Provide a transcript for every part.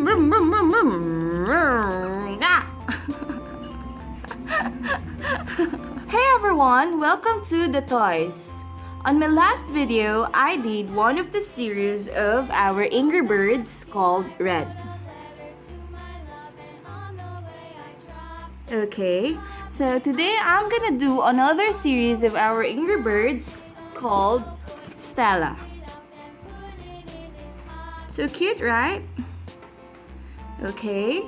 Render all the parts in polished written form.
Hey everyone, welcome to The Toys. On my last video, I did one of the series of our Angry Birds called Red. Okay, so today I'm gonna do another series of our Angry Birds called Stella. So cute, right? Okay,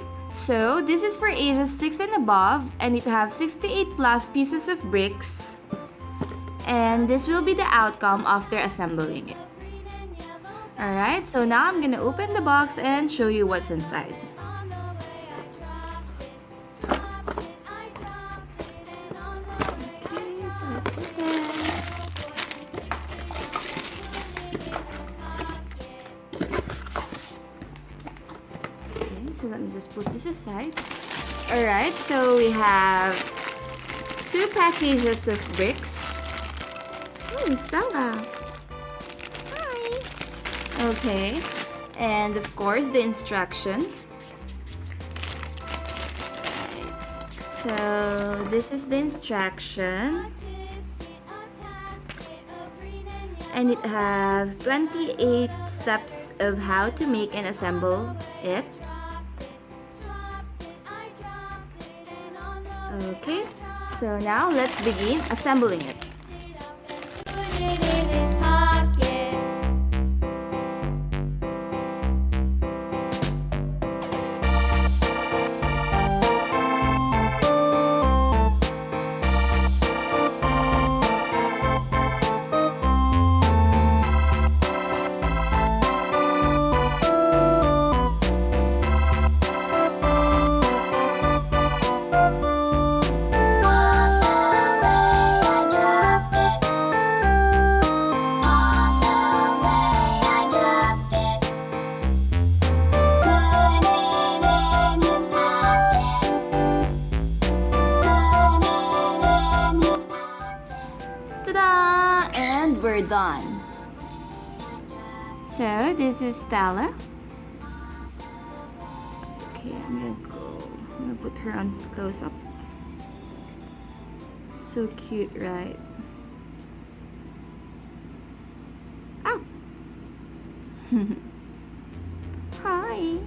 so this is for ages 6 and above, and it have 68 plus pieces of bricks, and this will be the outcome after assembling it. Alright, so now I'm gonna open the box and show you what's inside. Okay, so let's open. So let me just put this aside. Alright, so we have 2 packages of bricks. Oh, Stella. Hi. Okay, and of course the instruction. So this is the instruction. And it have 28 steps of how to make and assemble it. Okay, so now let's begin assembling it. Ta-da! And we're done. So this is Stella. Okay, I'm gonna put her on close up. So cute, right? Oh! Hi!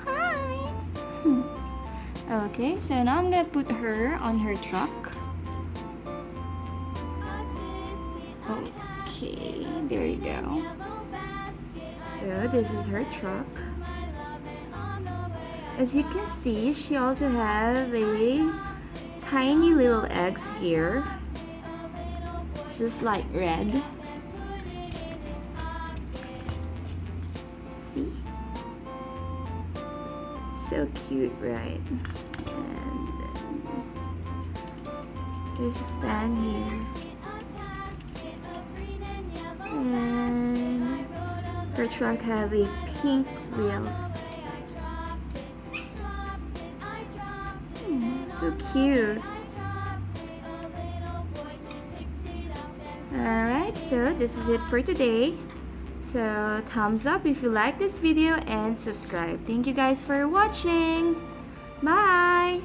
Hi! Okay, so now I'm gonna put her on her truck. Okay, there you go. So this is her truck. As you can see, she also have a tiny little eggs here, just like red. See? So cute, right? And there's a fan here. And her truck have a pink wheels. So cute. Alright, so this is it for today. So thumbs up if you like this video and subscribe. Thank you guys for watching. Bye!